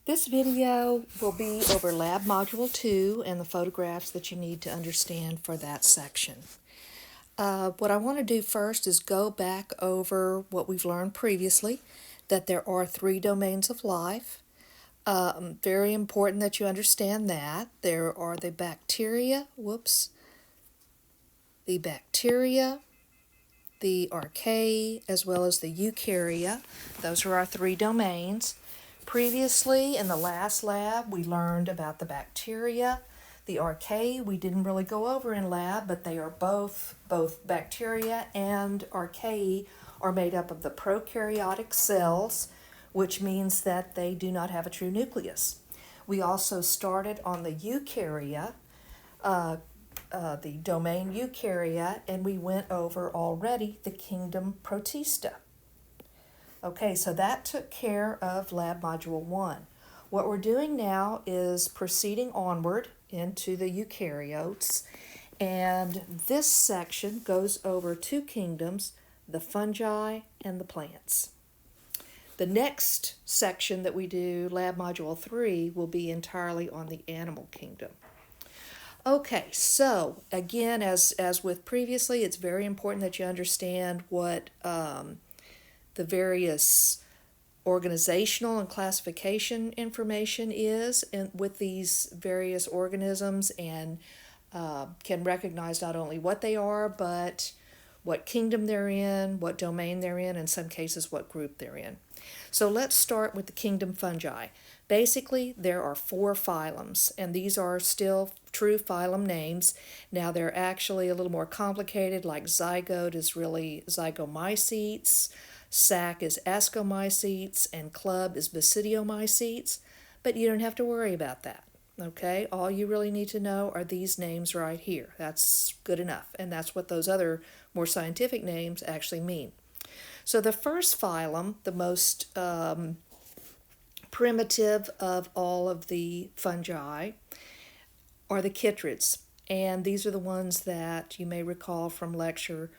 This video will be over Lab Module 2 and the photographs that you need to understand for that section. What I want to do first is go back over what we've learned previously, that there are 3 domains of life. Very important that you understand that. There are the bacteria, the archaea, as well as the eukarya. Those are our 3 domains. Previously, in the last lab, we learned about the bacteria. The archaea we didn't really go over in lab, but they are both bacteria and archaea are made up of the prokaryotic cells, which means that they do not have a true nucleus. We also started on the eukarya, the domain eukarya, and we went over already the kingdom Protista. Okay, so that took care of Lab Module 1. What we're doing now is proceeding onward into the eukaryotes, and this section goes over 2 kingdoms, the fungi and the plants. The next section that we do, Lab Module 3, will be entirely on the animal kingdom. Okay, so again, as with previously, it's very important that you understand what the various organizational and classification information is with these various organisms, and can recognize not only what they are, but what kingdom they're in, what domain they're in some cases what group they're in. So let's start with the kingdom fungi. Basically, there are 4 phylums, and these are still true phylum names. Now, they're actually a little more complicated, like zygote is really zygomycetes, sac is ascomycetes, and club is basidiomycetes, but you don't have to worry about that, okay? All you really need to know are these names right here. That's good enough, and that's what those other more scientific names actually mean. So the first phylum, the most primitive of all of the fungi, are the chytrids, and these are the ones that you may recall from lecture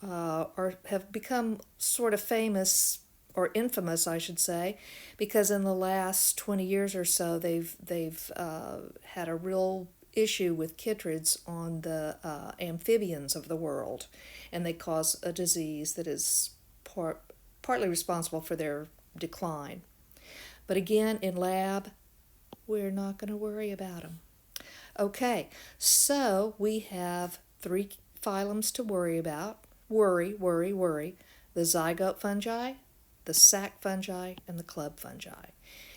have become sort of famous, or infamous I should say, because in the last 20 years or so they've had a real issue with chytrids on the amphibians of the world, and they cause a disease that is partly responsible for their decline. But again, in lab, we're not going to worry about them. Okay, so we have 3 phylums to worry about. Worry. The zygote fungi, the sac fungi, and the club fungi.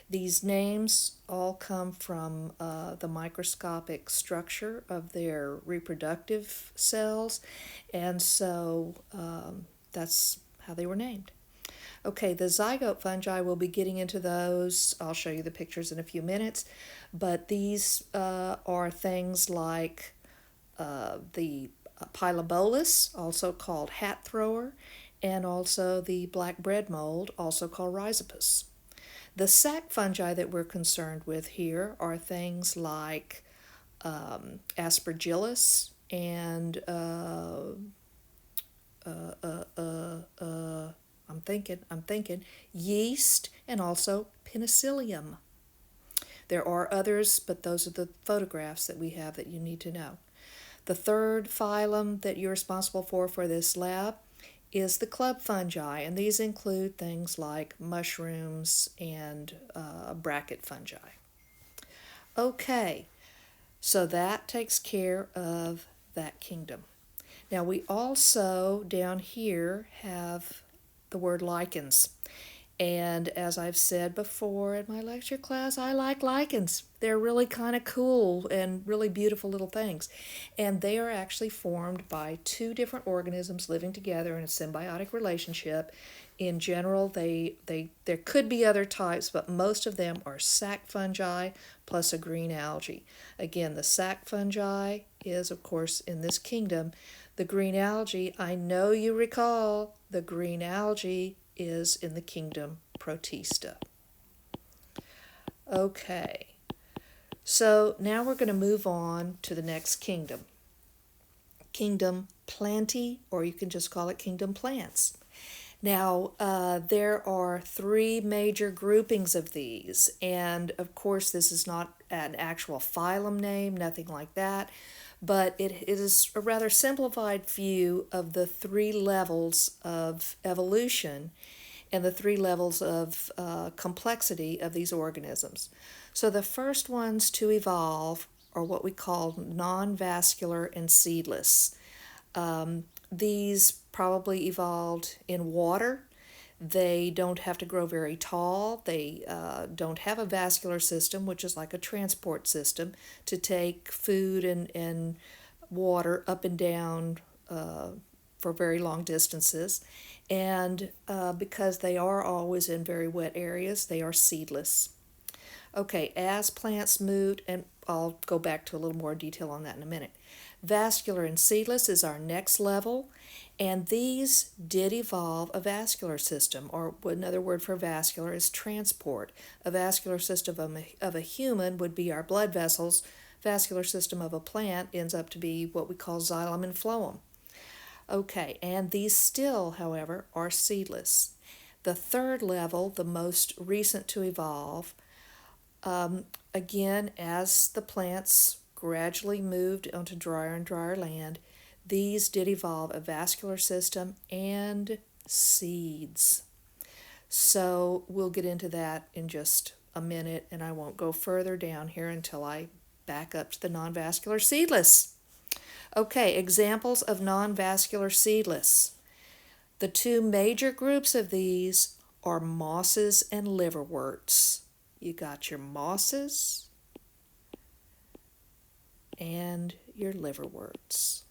These names all come from the microscopic structure of their reproductive cells, and so that's how they were named. Okay, the zygote fungi, we'll be getting into those. I'll show you the pictures in a few minutes, but these are things like the Pilobolus, also called hat thrower, and also the black bread mold, also called Rhizopus. The sac fungi that we're concerned with here are things like Aspergillus and I'm thinking yeast, and also penicillium. There are others, but those are the photographs that we have that you need to know. The third phylum that you're responsible for this lab is the club fungi, and these include things like mushrooms and bracket fungi. Okay, so that takes care of that kingdom. Now we also, down here, have the word lichens. And as I've said before in my lecture class, I like lichens. They're really kind of cool and really beautiful little things. And they are actually formed by 2 different organisms living together in a symbiotic relationship. In general, there could be other types, but most of them are sac fungi plus a green algae. Again, the sac fungi is, of course, in this kingdom. The green algae, I know you recall, the green algae is in the kingdom Protista. Okay, so now we're going to move on to the next kingdom. Kingdom Plantae, or you can just call it Kingdom Plants. Now, there are three major groupings of these, and of course, this is not an actual phylum name, nothing like that, but it is a rather simplified view of the three levels of evolution and the three levels of complexity of these organisms. So, the first ones to evolve are what we call non-vascular and seedless. These probably evolved in water. They don't have to grow very tall. They don't have a vascular system, which is like a transport system to take food and water up and down for very long distances. And because they are always in very wet areas, they are seedless. Okay, as plants move, and I'll go back to a little more detail on that in a minute. Vascular and seedless is our next level, and these did evolve a vascular system, or another word for vascular is transport. A vascular system of a human would be our blood vessels. Vascular system of a plant ends up to be what we call xylem and phloem. Okay, and these still, however, are seedless. The third level, the most recent to evolve, again, as the plants gradually moved onto drier and drier land, these did evolve a vascular system and seeds. So we'll get into that in just a minute, and I won't go further down here until I back up to the non-vascular seedless. Okay, examples of non-vascular seedless. The two major groups of these are mosses and liverworts. You got your mosses and your liverworts.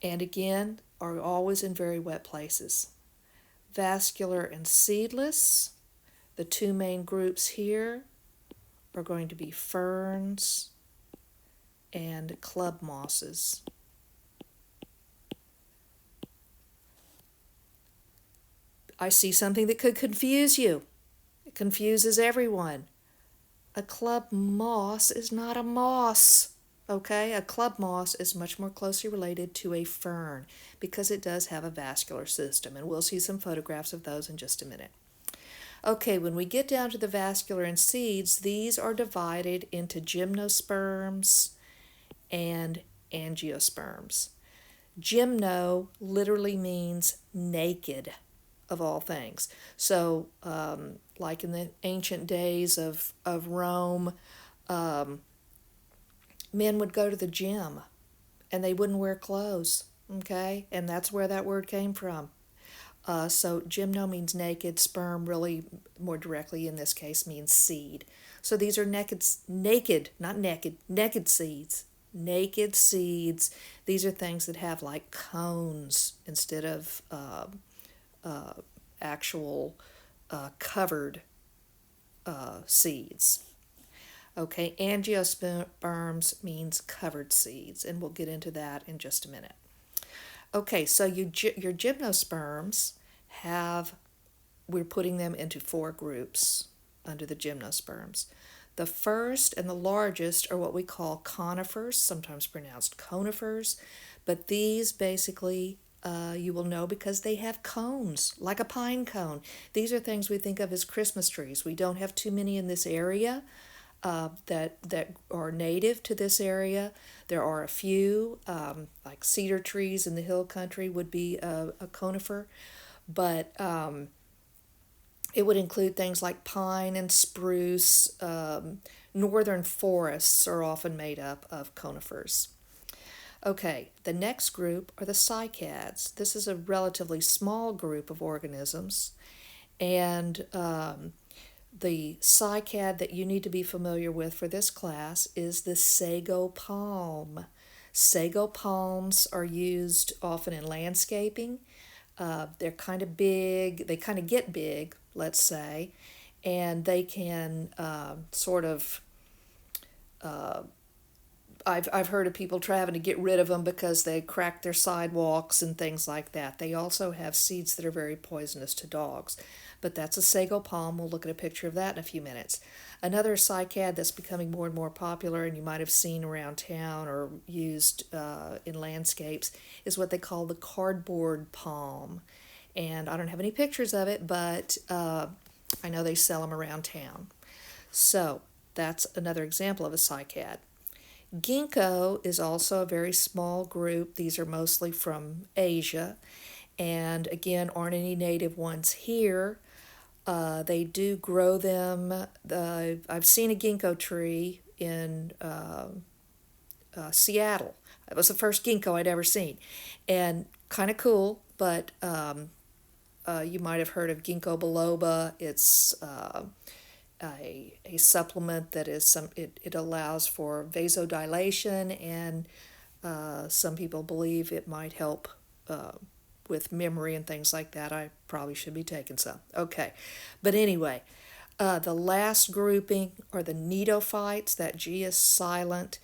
And again, are always in very wet places. Vascular and seedless, the two main groups here are going to be ferns and club mosses. I see something that could confuse you. It confuses everyone. A club moss is not a moss. Okay, a club moss is much more closely related to a fern because it does have a vascular system, and we'll see some photographs of those in just a minute. Okay, when we get down to the vascular and seeds, these are divided into gymnosperms and angiosperms. Gymno literally means naked, of all things. So, like in the ancient days of Rome, men would go to the gym and they wouldn't wear clothes, okay? And that's where that word came from. So gymno means naked, sperm really more directly in this case means seed. So these are naked, not naked, naked seeds. Naked seeds. These are things that have like cones instead of actual covered seeds. Okay, angiosperms means covered seeds, and we'll get into that in just a minute. Okay, so your gymnosperms we're putting them into four groups under the gymnosperms. The first and the largest are what we call conifers, sometimes pronounced conifers, but these basically you will know because they have cones, like a pine cone. These are things we think of as Christmas trees. We don't have too many in this area that are native to this area. There are a few, like cedar trees in the hill country would be a conifer, but it would include things like pine and spruce. Northern forests are often made up of conifers. Okay, the next group are the cycads. This is a relatively small group of organisms, and the cycad that you need to be familiar with for this class is the sago palm. Sago palms are used often in landscaping. They're kind of big, they kind of get big, let's say, and they can sort of I've heard of people trying to get rid of them because they crack their sidewalks and things like that. They also have seeds that are very poisonous to dogs. But that's a sago palm. We'll look at a picture of that in a few minutes. Another cycad that's becoming more and more popular, and you might have seen around town or used in landscapes, is what they call the cardboard palm. And I don't have any pictures of it, but I know they sell them around town. So that's another example of a cycad. Ginkgo is also a very small group. These are mostly from Asia, and again, aren't any native ones here. They do grow them. I've seen a ginkgo tree in Seattle. It was the first ginkgo I'd ever seen, and kind of cool, but you might have heard of ginkgo biloba. It's a supplement that is it allows for vasodilation, and some people believe it might help with memory and things like that. I probably should be taking some. Okay, but anyway, the last grouping are the neophytes. That G is silent,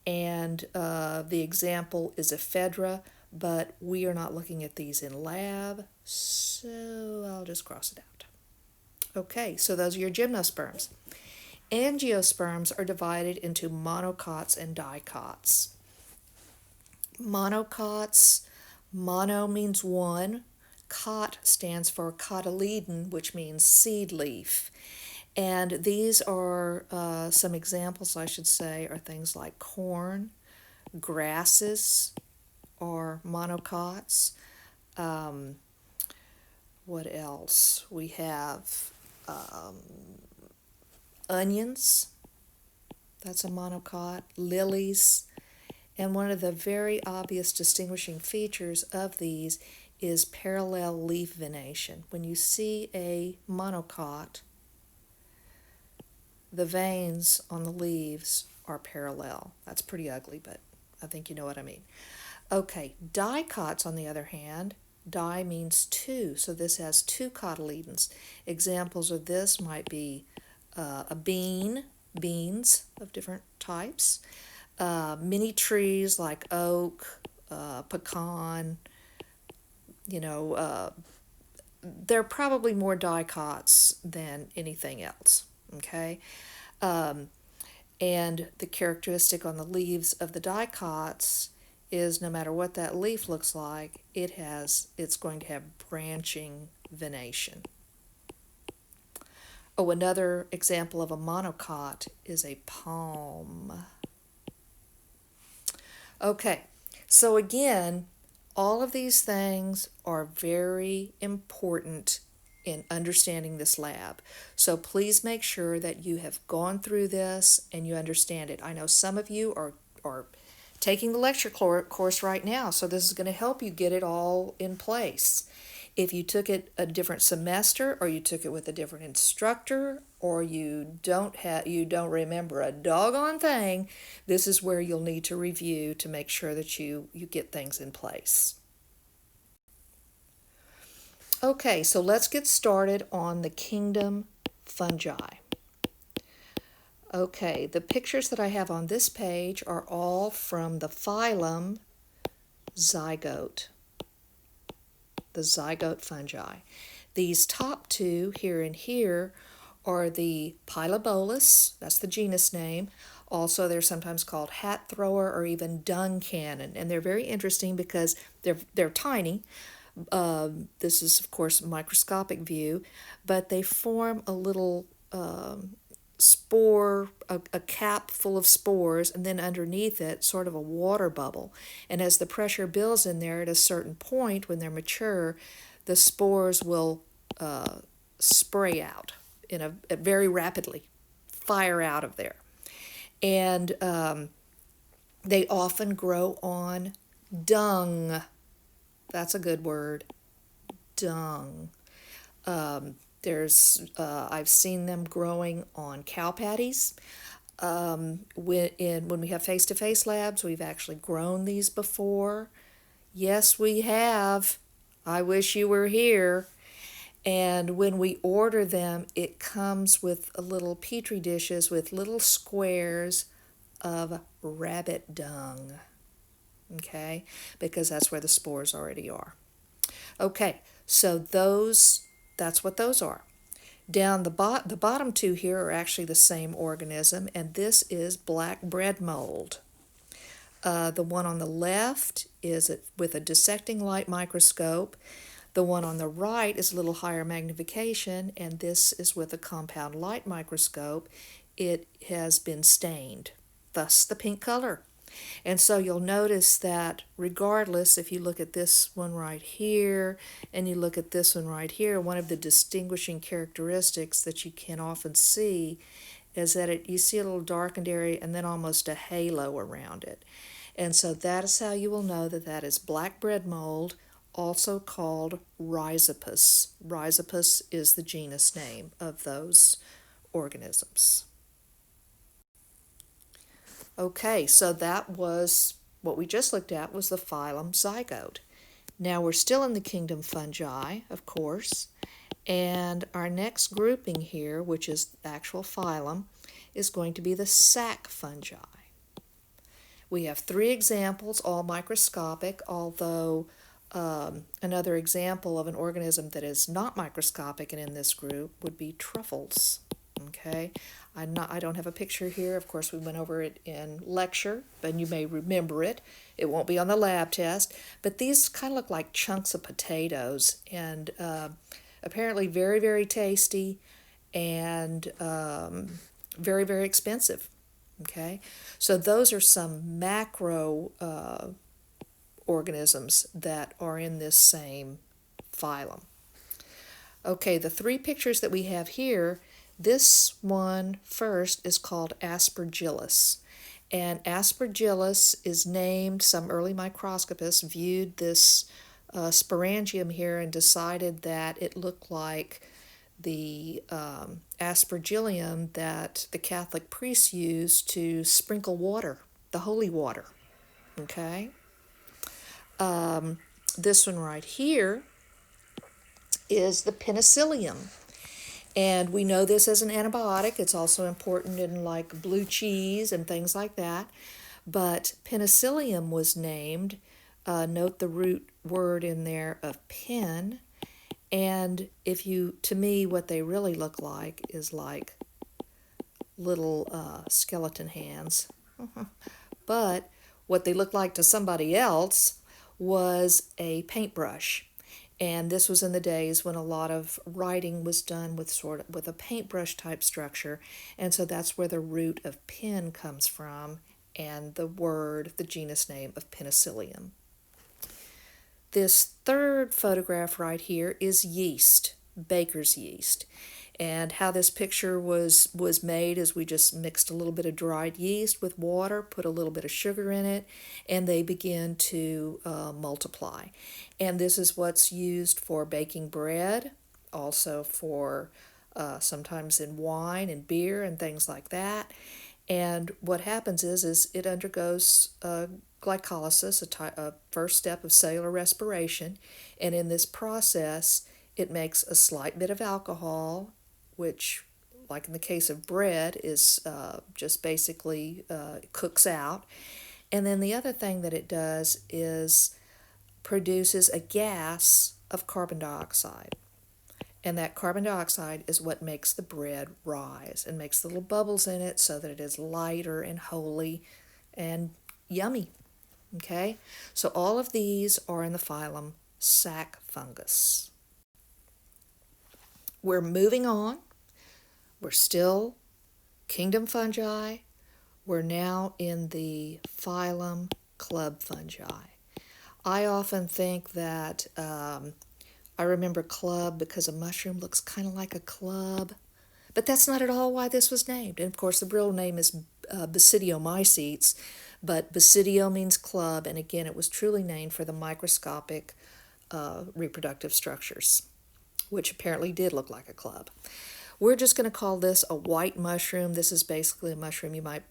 and the example is ephedra, but we are not looking at these in lab, so I'll just cross it out. Okay, so those are your gymnosperms. Angiosperms are divided into monocots and dicots. Monocots, mono means one, cot stands for cotyledon, which means seed leaf. And these are some examples, I should say, are things like corn, grasses are monocots. What else? We have onions, that's a monocot, lilies, and one of the very obvious distinguishing features of these is parallel leaf venation. When you see a monocot, the veins on the leaves are parallel. That's pretty ugly, but I think you know what I mean. Okay, dicots, on the other hand, di means two, so this has two cotyledons. Examples of this might be a bean, beans of different types, many trees like oak, pecan, they're probably more dicots than anything else, okay? And the characteristic on the leaves of the dicots is no matter what that leaf looks like, it's going to have branching venation. Oh, another example of a monocot is a palm. Okay, so again, all of these things are very important in understanding this lab. So please make sure that you have gone through this and you understand it. I know some of you are taking the lecture course right now, so this is going to help you get it all in place. If you took it a different semester, or you took it with a different instructor, or you don't remember a doggone thing, this is where you'll need to review to make sure that you get things in place. Okay, so let's get started on the kingdom fungi. Okay, the pictures that I have on this page are all from the phylum Zygote, the zygote fungi. These top two, here and here, are the Pilobolus, that's the genus name. Also, they're sometimes called hat thrower or even dung cannon, and they're very interesting because they're tiny. This is, of course, a microscopic view, but they form a little spore, a cap full of spores, and then underneath it sort of a water bubble. And as the pressure builds in there, at a certain point when they're mature, the spores will spray out very rapidly, fire out of there. And they often grow on dung. That's a good word, dung. I've seen them growing on cow patties. When we have face-to-face labs, we've actually grown these before. Yes, we have. I wish you were here. And when we order them, it comes with little petri dishes with little squares of rabbit dung, okay, because that's where the spores already are. Okay, so that's what those are. Down the bottom two here are actually the same organism, and this is black bread mold. The one on the left is with a dissecting light microscope. The one on the right is a little higher magnification, and this is with a compound light microscope. It has been stained, thus the pink color. And so you'll notice that regardless, if you look at this one right here and you look at this one right here, one of the distinguishing characteristics that you can often see is that you see a little darkened area and then almost a halo around it. And so that is how you will know that that is black bread mold, also called Rhizopus. Rhizopus is the genus name of those organisms. Okay, so that was what we just looked at, was the phylum Zygote. Now we're still in the kingdom Fungi, of course, and our next grouping here, which is the actual phylum, is going to be the sac fungi. We have 3 examples, all microscopic, although another example of an organism that is not microscopic and in this group would be truffles. Okay, I don't have a picture here. Of course, we went over it in lecture, but you may remember it. It won't be on the lab test, but these kind of look like chunks of potatoes, and apparently very, very tasty and very, very expensive. Okay, so those are some macro organisms that are in this same phylum. Okay, the 3 pictures that we have here, this one first is called Aspergillus. And Aspergillus is named, some early microscopists viewed this sporangium here and decided that it looked like the aspergillium that the Catholic priests used to sprinkle water, the holy water. Okay? This one right here is the penicillium. And we know this as an antibiotic. It's also important in like blue cheese and things like that. But penicillium was named, note the root word in there of pen. And to me, what they really look like is like little skeleton hands. But what they looked like to somebody else was a paintbrush. And this was in the days when a lot of writing was done with a paintbrush type structure, and so that's where the root of pen comes from, and the genus name of penicillium. This third photograph right here is yeast, baker's yeast. And how this picture was made is we just mixed a little bit of dried yeast with water, put a little bit of sugar in it, and they begin to multiply. And this is what's used for baking bread, also for sometimes in wine and beer and things like that. And what happens is it undergoes glycolysis, a first step of cellular respiration, and in this process it makes a slight bit of alcohol, which, like in the case of bread, is just basically cooks out. And then the other thing that it does is produces a gas of carbon dioxide. And that carbon dioxide is what makes the bread rise and makes the little bubbles in it so that it is lighter and holy and yummy. Okay? So all of these are in the phylum sac fungus. We're moving on. We're still kingdom fungi. We're now in the phylum club fungi. I often think that I remember club because a mushroom looks kind of like a club, but that's not at all why this was named. And of course, the real name is Basidiomycetes, but Basidio means club, and again, it was truly named for the microscopic reproductive structures, which apparently did look like a club. We're just going to call this a white mushroom. This is basically a mushroom you might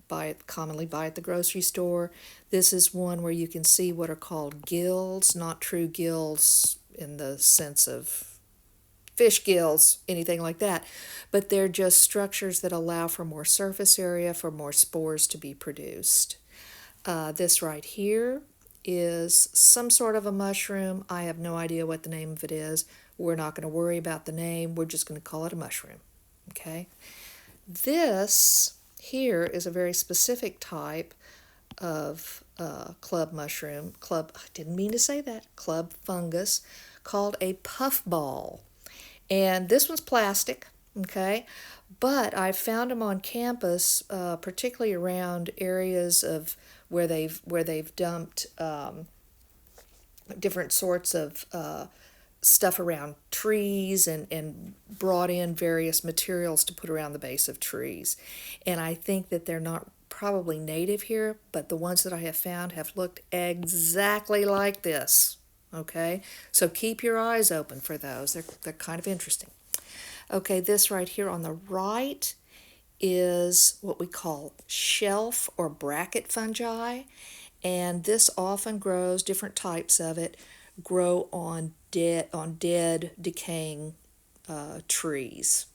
commonly buy at the grocery store. This is one where you can see what are called gills, not true gills in the sense of fish gills, anything like that. But they're just structures that allow for more surface area for more spores to be produced. This right here is some sort of a mushroom. I have no idea what the name of it is. We're not going to worry about the name. We're just going to call it a mushroom. Okay. This here is a very specific type of club mushroom, I didn't mean to say that, club fungus, called a puffball. And this one's plastic, okay? But I've found them on campus, particularly around areas of where they've dumped different sorts of stuff around trees and brought in various materials to put around the base of trees. And I think that they're not probably native here, but the ones that I have found have looked exactly like this. Okay, so keep your eyes open for those. They're kind of interesting. Okay, this right here on the right is what we call shelf or bracket fungi, and this often grows, different types of it grow on dead decaying trees.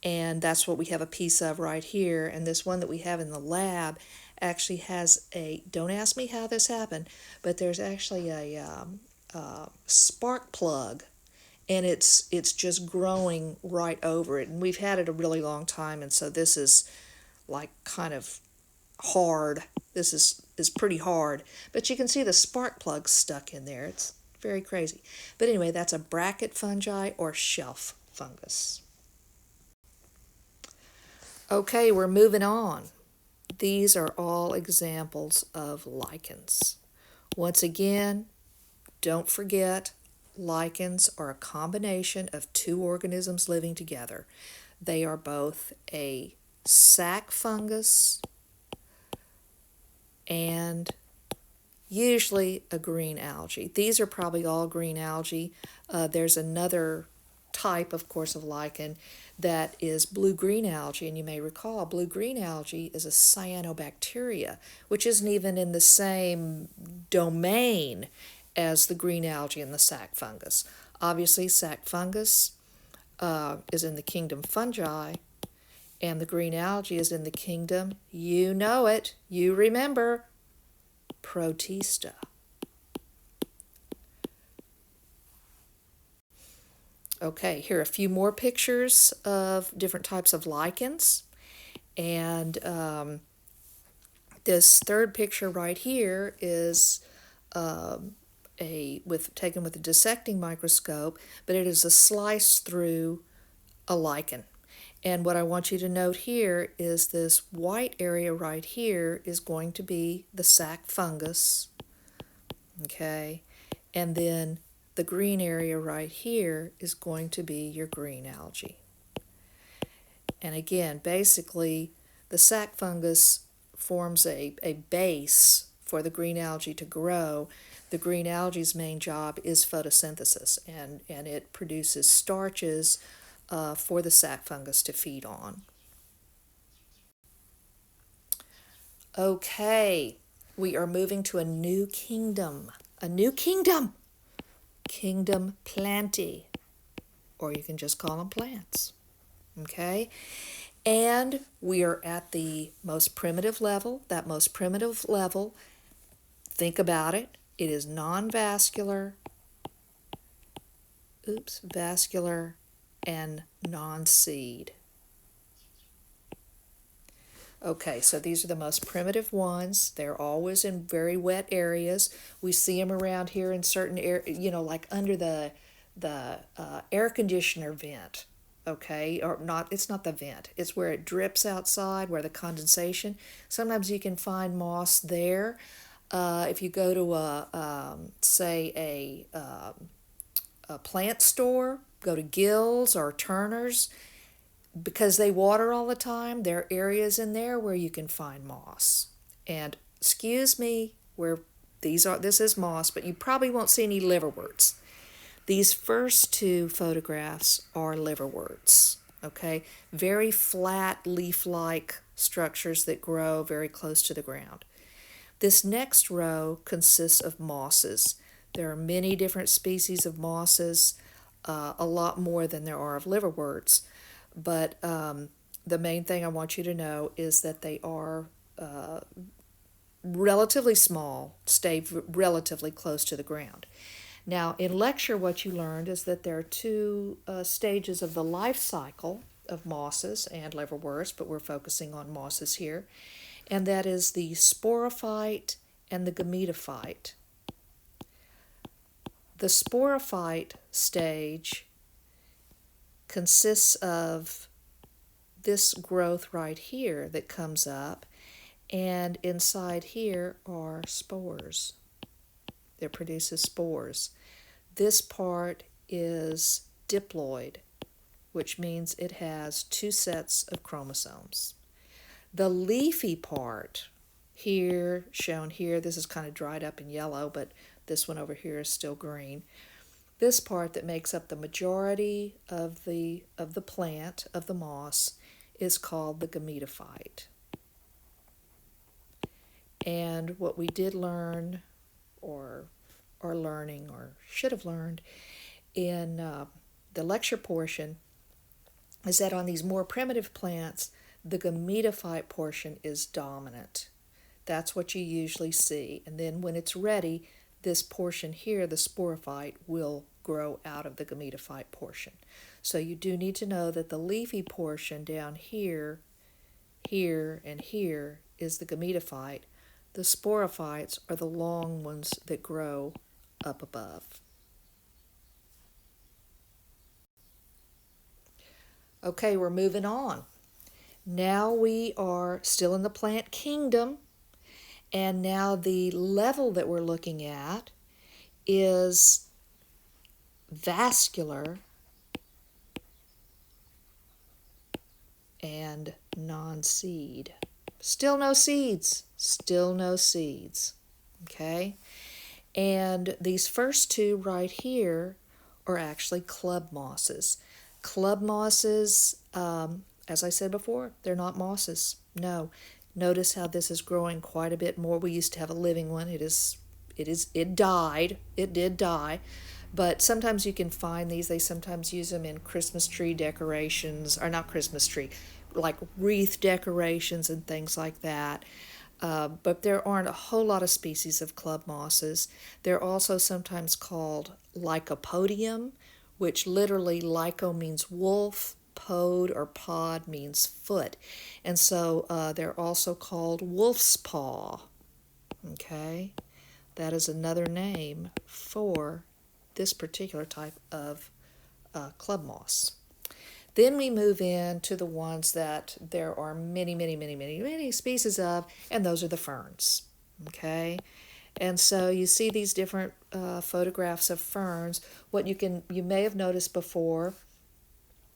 And that's what we have a piece of right here. And this one that we have in the lab actually has don't ask me how this happened, but there's actually a spark plug, and it's just growing right over it. And we've had it a really long time, and so this is like kind of hard. This is pretty hard, but you can see the spark plug stuck in there. It's very crazy. But anyway, that's a bracket fungi or shelf fungus. Okay, we're moving on. These are all examples of lichens. Once again, don't forget, lichens are a combination of two organisms living together. They are both a sac fungus and usually a green algae. These are probably all green algae. There's another type, of course, of lichen that is blue-green algae, and you may recall blue-green algae is a cyanobacteria, which isn't even in the same domain as the green algae and the sac fungus. Obviously, sac fungus is in the kingdom fungi, and the green algae is in the kingdom, you know it, you remember, Protista. Okay, here are a few more pictures of different types of lichens. And this third picture right here is taken with a dissecting microscope, but it is a slice through a lichen. And what I want you to note here is this white area right here is going to be the sac fungus, okay? And then the green area right here is going to be your green algae. And again, basically, the sac fungus forms a base for the green algae to grow. The green algae's main job is photosynthesis, and it produces starches for the sac fungus to feed on. Okay, we are moving to a new kingdom. A new kingdom! Kingdom Plantae, or you can just call them plants. Okay? And we are at the most primitive level. That most primitive level, think about it, it is non-vascular, vascular, and non-seed. Okay, so these are the most primitive ones. They're always in very wet areas. We see them around here in certain areas, like under the air conditioner vent. Okay, or not, it's not the vent. It's where it drips outside, where the condensation. Sometimes you can find moss there. If you go to a plant store, go to Gill's or Turner's, because they water all the time, there are areas in there where you can find moss. And excuse me, this is moss, but you probably won't see any liverworts. These first two photographs are liverworts, okay? Very flat leaf-like structures that grow very close to the ground. This next row consists of mosses. There are many different species of mosses. a lot more than there are of liverworts. But the main thing I want you to know is that they are relatively small, stay relatively close to the ground. Now, in lecture, what you learned is that there are two stages of the life cycle of mosses and liverworts, but we're focusing on mosses here, and that is the sporophyte and the gametophyte. The sporophyte stage consists of this growth right here that comes up, and inside here are spores. It produces spores. This part is diploid, which means it has two sets of chromosomes. The leafy part here, shown here, this is kind of dried up in yellow, but this one over here is still green. This part that makes up the majority of the plant, of the moss, is called the gametophyte. And what we did learn, or are learning, or should have learned in the lecture portion, is that on these more primitive plants, the gametophyte portion is dominant. That's what you usually see. And then when it's ready, this portion here, the sporophyte, will grow out of the gametophyte portion. So you do need to know that the leafy portion down here, here, and here is the gametophyte. The sporophytes are the long ones that grow up above. Okay, we're moving on. Now we are still in the plant kingdom, and now the level that we're looking at is vascular and non-seed. Still no seeds. Still no seeds. Okay? And these first two right here are actually club mosses. Club mosses, as I said before, they're not mosses. No. Notice how this is growing quite a bit more. We used to have a living one. It died. It did die. But sometimes you can find these. They sometimes use them in Christmas tree decorations, or not Christmas tree, like wreath decorations and things like that. But there aren't a whole lot of species of club mosses. They're also sometimes called lycopodium, which literally lyco means wolf, pod or pod means foot. And so they're also called wolf's paw. Okay? That is another name for this particular type of club moss. Then we move into the ones that there are many species of, and those are the ferns. Okay? And so you see these different photographs of ferns. What you may have noticed before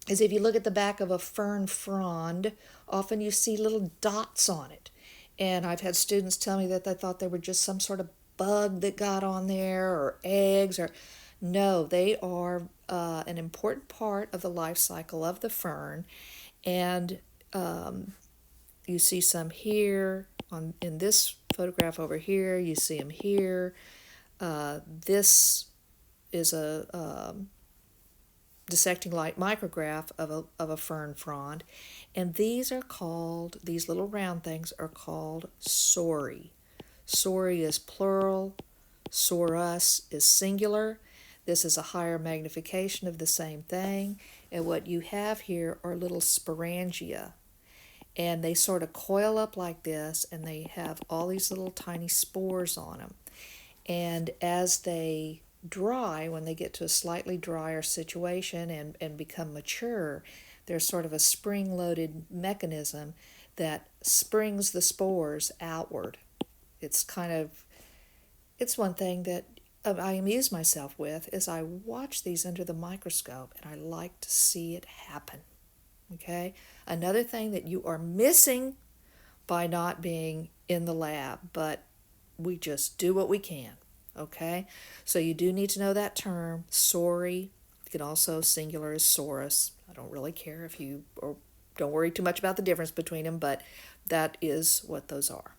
is if you look at the back of a fern frond, often you see little dots on it. And I've had students tell me that they thought they were just some sort of bug that got on there, or eggs, or no, they are an important part of the life cycle of the fern. And you see some here in this photograph over here. You see them here. This is a dissecting light micrograph of a fern frond, and these little round things are called sori. Sori is plural, sorus is singular. This is a higher magnification of the same thing, and what you have here are little sporangia, and they sort of coil up like this, and they have all these little tiny spores on them. And as they dry, when they get to a slightly drier situation and become mature, there's sort of a spring-loaded mechanism that springs the spores outward. It's one thing that I amuse myself with is I watch these under the microscope, and I like to see it happen. Okay? Another thing that you are missing by not being in the lab, but we just do what we can. Okay? So you do need to know that term, sori. You can also singular as sorus. I don't really care if you, or don't worry too much about the difference between them, but that is what those are.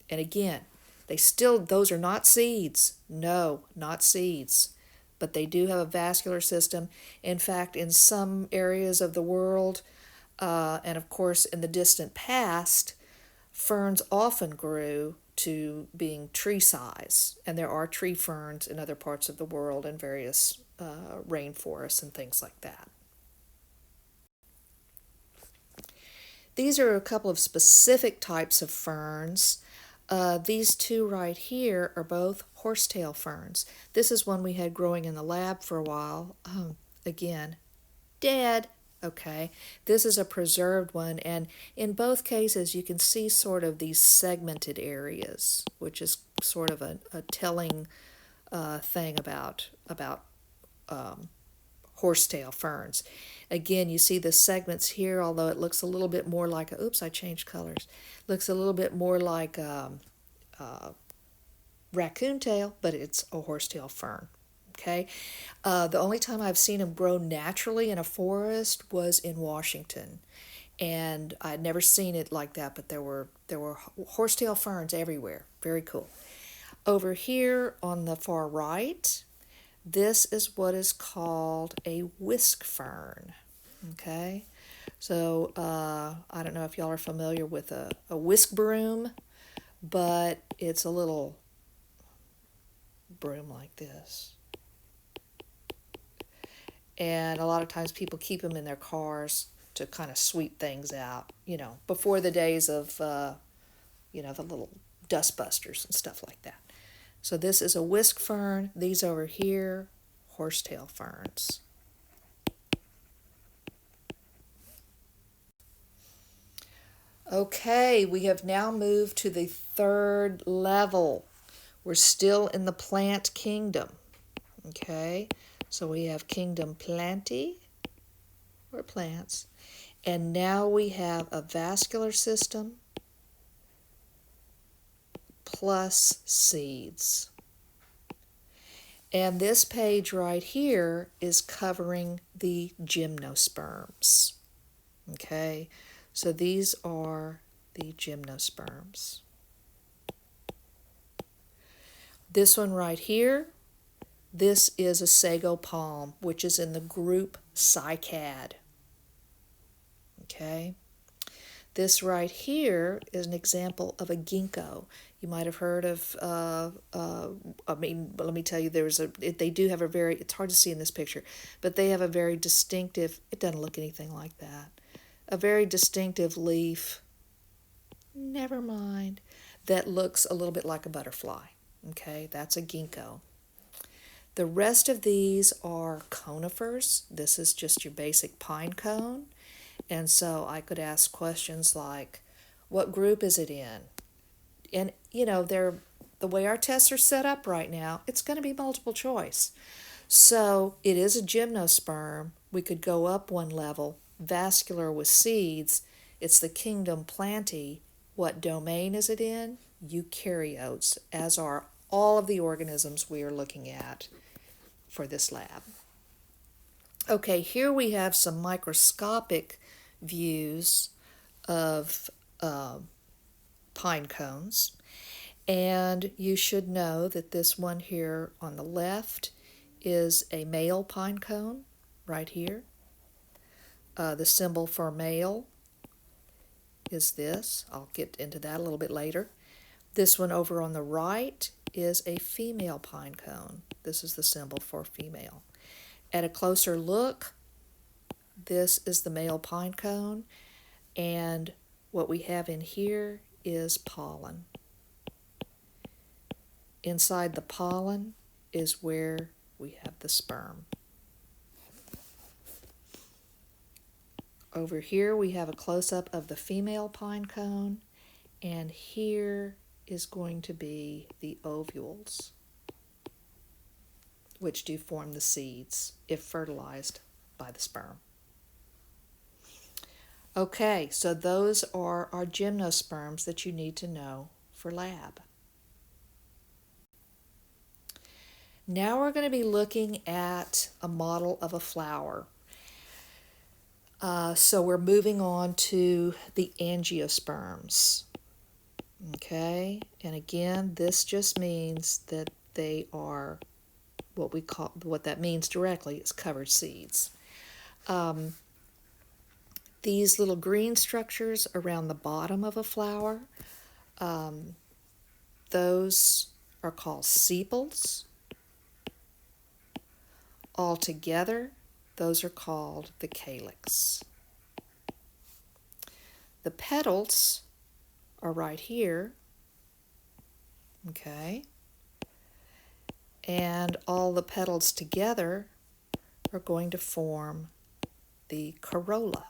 And again, those are not seeds. No, not seeds. but they do have a vascular system. In fact, in some areas of the world, and of course in the distant past, ferns often grew to being tree size, and there are tree ferns in other parts of the world and various rainforests and things like that. These are a couple of specific types of ferns. These two right here are both horsetail ferns. This is one we had growing in the lab for a while. Again, dead. Okay, this is a preserved one, and in both cases you can see sort of these segmented areas, which is sort of a telling thing about horsetail ferns. Again, you see the segments here, although it looks a little bit more like a, oops, I changed colors. Looks a little bit more like raccoon tail, but it's a horsetail fern. Okay, the only time I've seen them grow naturally in a forest was in Washington, and I'd never seen it like that. But there were horsetail ferns everywhere. Very cool. Over here on the far right, this is what is called a whisk fern. Okay, so I don't know if y'all are familiar with a whisk broom, but it's a little broom like this. And a lot of times people keep them in their cars to kind of sweep things out, before the days of, the little dust busters and stuff like that. So this is a whisk fern. These over here, horsetail ferns. Okay, we have now moved to the third level. We're still in the plant kingdom. Okay, so we have kingdom plantae, or plants, and now we have a vascular system plus seeds. And this page right here is covering the gymnosperms. Okay, so these are the gymnosperms. This one right here, this is a sago palm, which is in the group cycad. Okay, this right here is an example of a ginkgo. You might have heard of, let me tell you, they do have a very, it's hard to see in this picture, but they have a very distinctive, it doesn't look anything like that, a very distinctive leaf, never mind, that looks a little bit like a butterfly. Okay, that's a ginkgo. The rest of these are conifers. This is just your basic pine cone. And so I could ask questions like, what group is it in? And, the way our tests are set up right now, it's going to be multiple choice. So it is a gymnosperm. We could go up one level, vascular with seeds. It's the kingdom plantae. What domain is it in? Eukaryotes, as are all of the organisms we are looking at for this lab. Okay, here we have some microscopic views of pine cones, and you should know that this one here on the left is a male pine cone right here. The symbol for male is this. I'll get into that a little bit later. This one over on the right is a female pine cone. This is the symbol for female. At a closer look, this is the male pine cone, and what we have in here is pollen. Inside the pollen is where we have the sperm. Over here we have a close-up of the female pine cone, and here is going to be the ovules, which do form the seeds if fertilized by the sperm. Okay, so those are our gymnosperms that you need to know for lab. Now we're going to be looking at a model of a flower. So we're moving on to the angiosperms. Okay, and again, this just means that they are what that means directly is covered seeds. These little green structures around the bottom of a flower, those are called sepals. Altogether, those are called the calyx. The petals are right here, okay? And all the petals together are going to form the corolla.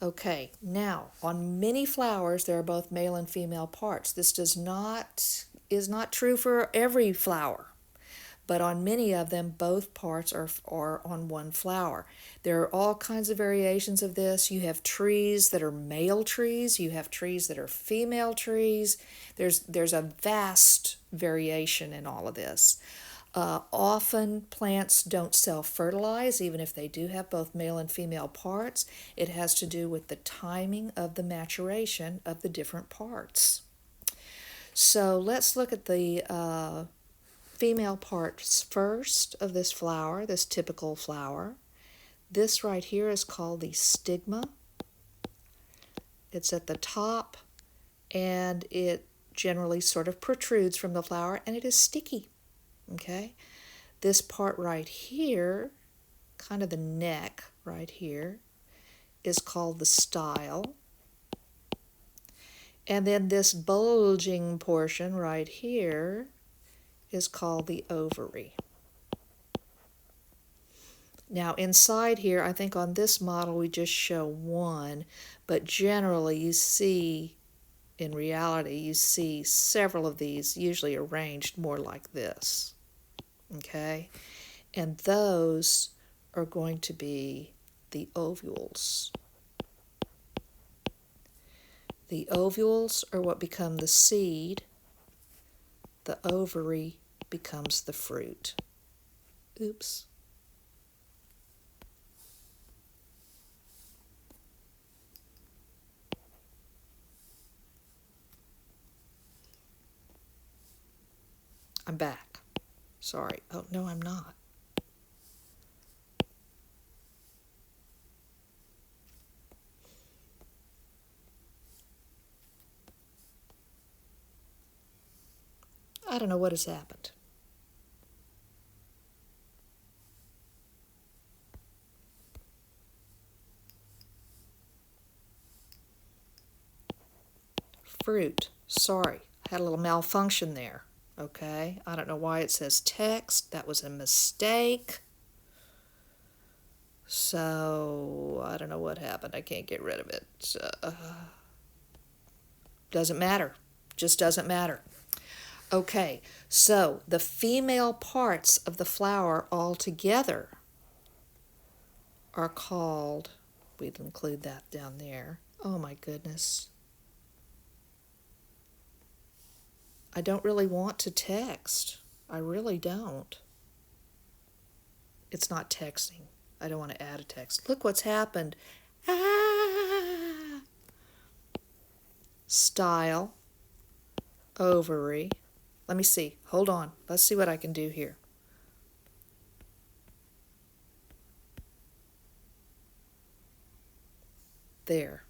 Okay, now on many flowers there are both male and female parts. This is not true for every flower, but on many of them both parts are on one flower. There are all kinds of variations of this. You have trees that are male trees, you have trees that are female trees. There's a vast variation in all of this. Often plants don't self-fertilize, even if they do have both male and female parts. It has to do with the timing of the maturation of the different parts. So let's look at the female parts first of this flower, this typical flower. This right here is called the stigma. It's at the top, and it generally sort of protrudes from the flower, and it is sticky. Okay, this part right here, kind of the neck right here, is called the style. And then this bulging portion right here is called the ovary. Now inside here, I think on this model we just show one, but generally you see, in reality, you see several of these usually arranged more like this. Okay, and those are going to be the ovules. The ovules are what become the seed. The ovary becomes the fruit. Oops. I'm back. Sorry. Oh, no, I'm not. I don't know what has happened. Fruit. Sorry. Had a little malfunction there. Okay. I don't know why it says text. That was a mistake. So, I don't know what happened. I can't get rid of it. Doesn't matter. Just doesn't matter. Okay, so the female parts of the flower all together are called, we'd include that down there. Oh my goodness. I don't really want to text. I really don't. It's not texting. I don't want to add a text. Look what's happened. Ah! Style, ovary. Let me see. Hold on. Let's see what I can do here. There.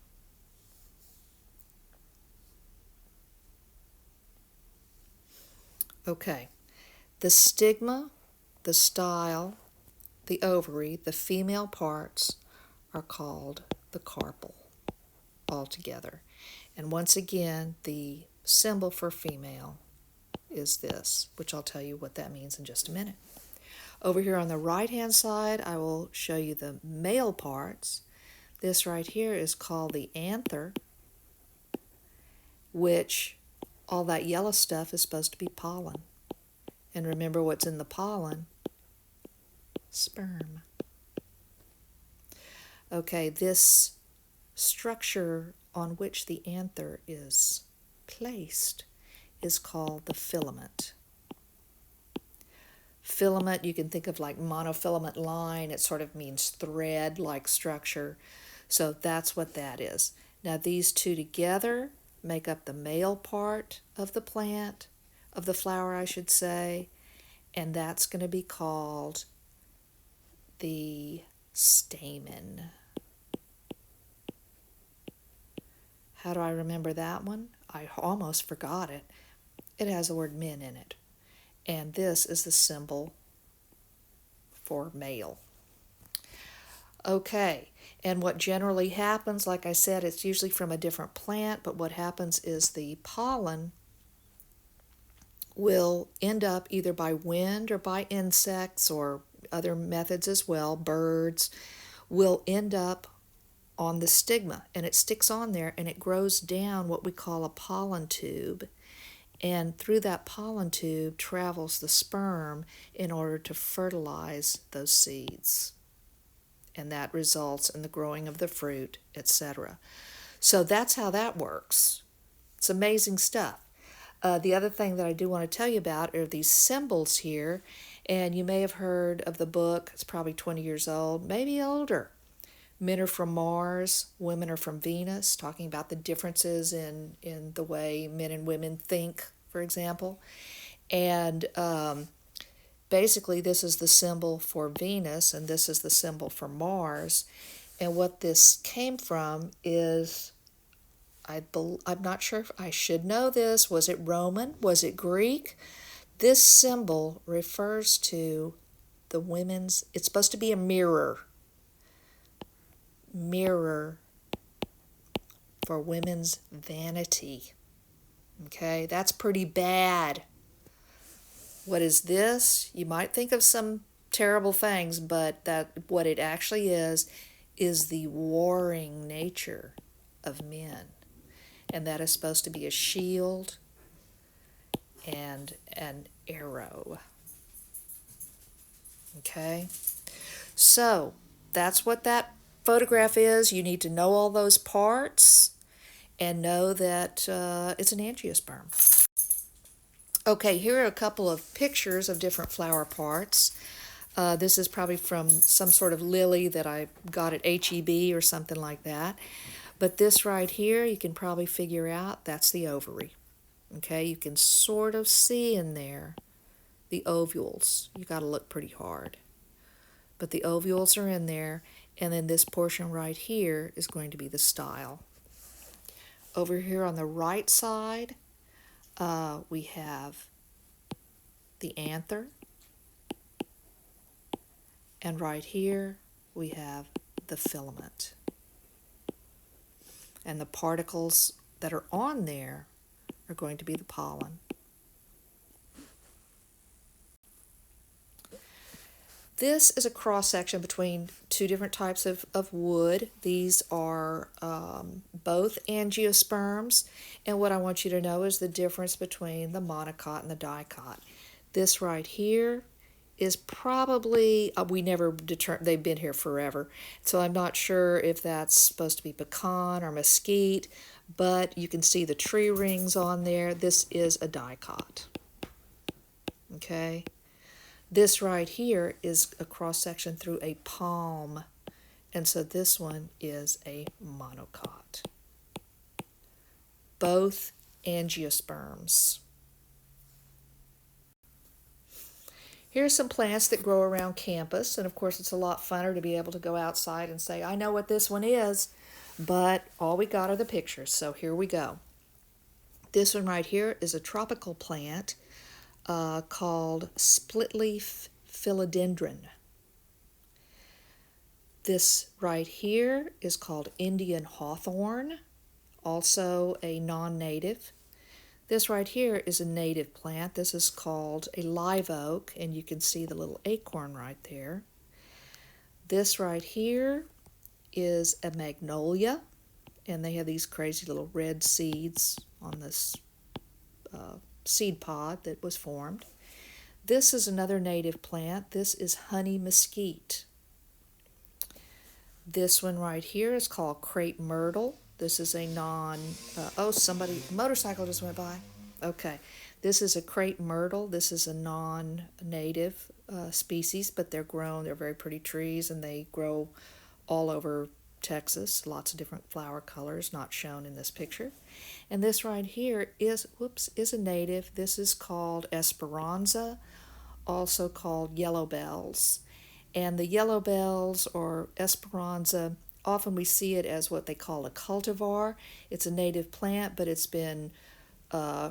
Okay. The stigma, the style, the ovary, the female parts are called the carpel altogether. And once again, the symbol for female is this, which I'll tell you what that means in just a minute. Over here on the right-hand side, I will show you the male parts. This right here is called the anther, which all that yellow stuff is supposed to be pollen. And remember what's in the pollen? Sperm. Okay, this structure on which the anther is placed is called the filament. Filament, you can think of like monofilament line. It sort of means thread-like structure. So that's what that is. Now these two together make up the male part of the plant, of the flower, I should say, and that's going to be called the stamen. How do I remember that one? I almost forgot it. It has the word men in it. And this is the symbol for male. Okay, and what generally happens, like I said, it's usually from a different plant, but what happens is the pollen will end up either by wind or by insects or other methods as well, birds, will end up on the stigma, and it sticks on there and it grows down what we call a pollen tube. And through that pollen tube travels the sperm in order to fertilize those seeds. And that results in the growing of the fruit, etc. So that's how that works. It's amazing stuff. The other thing that I do want to tell you about are these symbols here. And you may have heard of the book, it's probably 20 years old, maybe older. Men are from Mars, women are from Venus, talking about the differences in the way men and women think, for example. And basically, this is the symbol for Venus, and this is the symbol for Mars. And what this came from is, I'm not sure if I should know this. Was it Roman? Was it Greek? This symbol refers to the women's, it's supposed to be a mirror for women's vanity. Okay, that's pretty bad. What is this? You might think of some terrible things, but that what it actually is the warring nature of men. And that is supposed to be a shield and an arrow. Okay? So, that's what that photograph is. You need to know all those parts and know that it's an angiosperm. Okay, here are a couple of pictures of different flower parts. This is probably from some sort of lily that I got at HEB or something like that. But this right here, you can probably figure out that's the ovary. Okay, you can sort of see in there the ovules. You got to look pretty hard. But the ovules are in there, and then this portion right here is going to be the style. Over here on the right side, we have the anther, and right here we have the filament. And the particles that are on there are going to be the pollen. This is a cross-section between two different types of wood. These are both angiosperms, and what I want you to know is the difference between the monocot and the dicot. This right here is probably, we never determined, they've been here forever, so I'm not sure if that's supposed to be pecan or mesquite, but you can see the tree rings on there. This is a dicot. Okay? This right here is a cross-section through a palm, and so this one is a monocot. Both angiosperms. Here's some plants that grow around campus, and of course it's a lot funner to be able to go outside and say, I know what this one is, but all we got are the pictures, so here we go. This one right here is a tropical plant called splitleaf philodendron. This right here is called Indian hawthorn, also a non-native. This right here is a native plant. This is called a live oak, and you can see the little acorn right there. This right here is a magnolia, and they have these crazy little red seeds on this seed pod that was formed. This is another native plant. This is honey mesquite. This one right here is called crepe myrtle. This is a a motorcycle just went by. Okay, this is a crepe myrtle. This is a non-native species, but they're very pretty trees, and they grow all over Texas, lots of different flower colors not shown in this picture. And this right here is a native. This is called Esperanza, also called yellow bells. And the yellow bells or Esperanza, often we see it as what they call a cultivar. It's a native plant, but it's been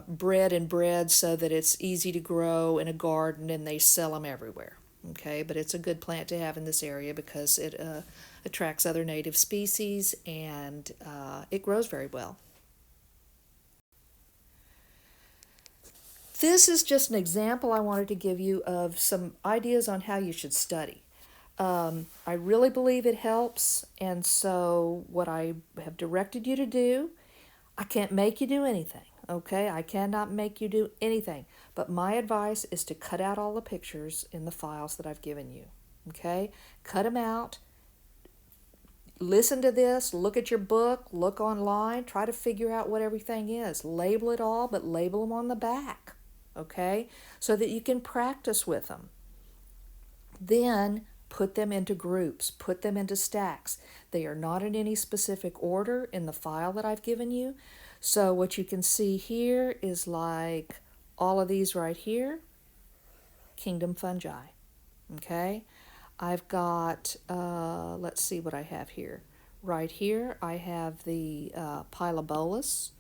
bred and bred so that it's easy to grow in a garden, and they sell them everywhere. Okay, but it's a good plant to have in this area because it attracts other native species, and it grows very well. This is just an example I wanted to give you of some ideas on how you should study. I really believe it helps, and so what I have directed you to do, I can't make you do anything, okay? I cannot make you do anything, but my advice is to cut out all the pictures in the files that I've given you, okay? Cut them out. Listen to this, look at your book, look online, try to figure out what everything is. Label it all, but label them on the back, okay? So that you can practice with them. Then put them into groups, put them into stacks. They are not in any specific order in the file that I've given you. So what you can see here is like all of these right here, kingdom fungi, okay? I've got, let's see what I have here. Right here, I have the Pilobolus.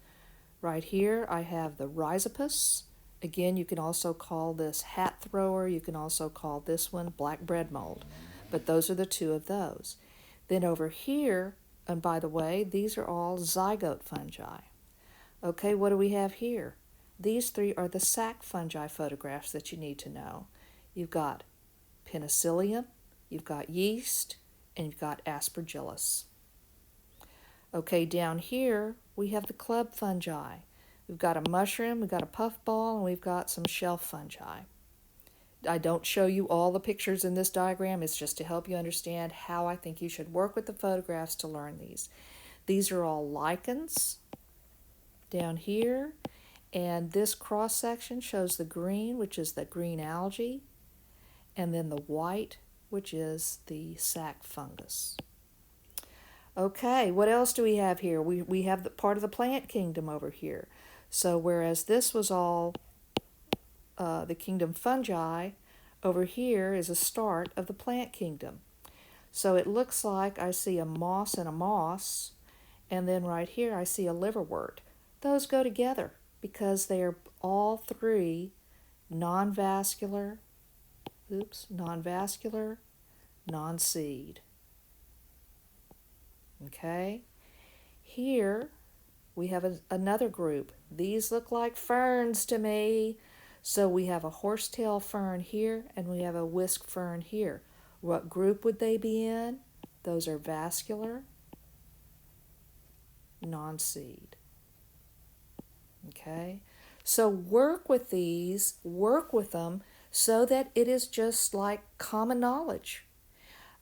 Right here, I have the Rhizopus. Again, you can also call this hat thrower. You can also call this one black bread mold. But those are the two of those. Then over here, and by the way, these are all zygote fungi. Okay, what do we have here? These three are the sac fungi photographs that you need to know. You've got penicillium, you've got yeast, and you've got aspergillus. Okay, down here, we have the club fungi. We've got a mushroom, we've got a puffball, and we've got some shelf fungi. I don't show you all the pictures in this diagram. It's just to help you understand how I think you should work with the photographs to learn these. These are all lichens down here, and this cross section shows the green, which is the green algae, and then the white, which is the sac fungus. Okay, what else do we have here? We have the part of the plant kingdom over here. So whereas this was all the kingdom fungi, over here is a start of the plant kingdom. So it looks like I see a moss and a moss, and then right here I see a liverwort. Those go together because they are all three non-vascular, non-seed. Okay, here we have another group. These look like ferns to me. So we have a horsetail fern here, and we have a whisk fern here. What group would they be in? Those are vascular, non-seed. Okay, so work with these, work with them so that it is just like common knowledge.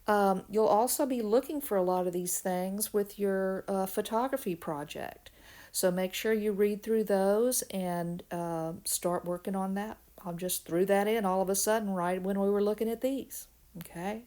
You'll also be looking for a lot of these things with your photography project. So make sure you read through those and start working on that. I just threw that in all of a sudden right when we were looking at these. Okay.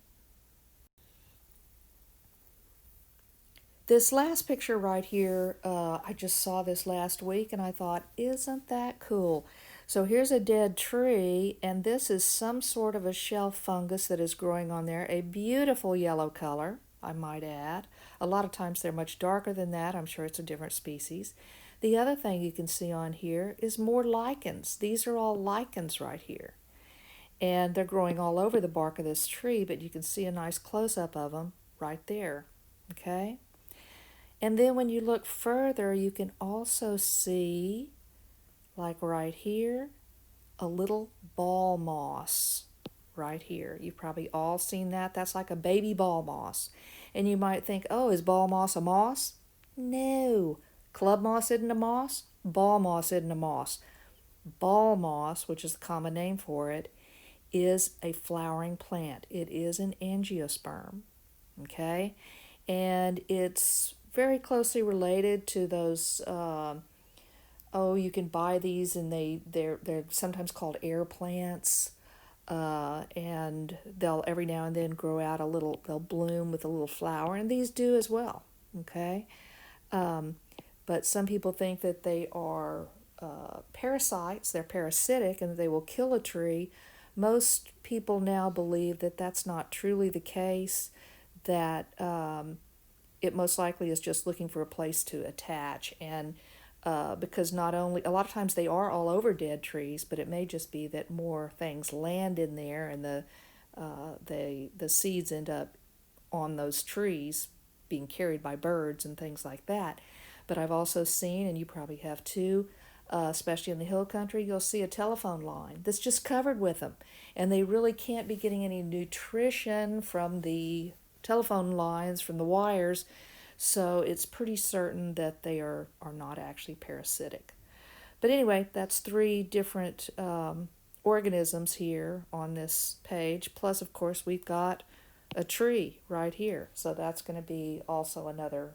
This last picture right here, I just saw this last week and I thought, isn't that cool? So here's a dead tree, and this is some sort of a shelf fungus that is growing on there. A beautiful yellow color, I might add. A lot of times they're much darker than that. I'm sure it's a different species. The other thing you can see on here is more lichens. These are all lichens right here. And they're growing all over the bark of this tree, but you can see a nice close-up of them right there. Okay? And then when you look further, you can also see, like right here, a little ball moss right here. You've probably all seen that. That's like a baby ball moss. And you might think, oh, is ball moss a moss? No. Club moss isn't a moss. Ball moss isn't a moss. Ball moss, which is the common name for it, is a flowering plant. It is an angiosperm. Okay? And it's very closely related to those, you can buy these and they're sometimes called air plants. and they'll every now and then grow out a little, they'll bloom with a little flower, and these do as well, okay? Um, but some people think that they are parasites, they're parasitic, and that they will kill a tree. Most people now believe that that's not truly the case, that it most likely is just looking for a place to attach. And because not only, a lot of times they are all over dead trees, but it may just be that more things land in there, and the seeds end up on those trees being carried by birds and things like that. But I've also seen, and you probably have too, especially in the hill country, you'll see a telephone line that's just covered with them. And they really can't be getting any nutrition from the telephone lines, from the wires. So it's pretty certain that they are not actually parasitic. But anyway, that's three different organisms here on this page. Plus, of course, we've got a tree right here. So that's going to be also another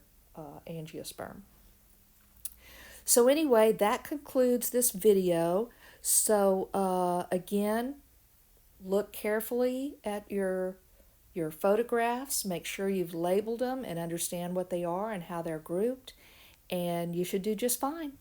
angiosperm. So anyway, that concludes this video. So again, look carefully at your photographs. Make sure you've labeled them and understand what they are and how they're grouped. And you should do just fine.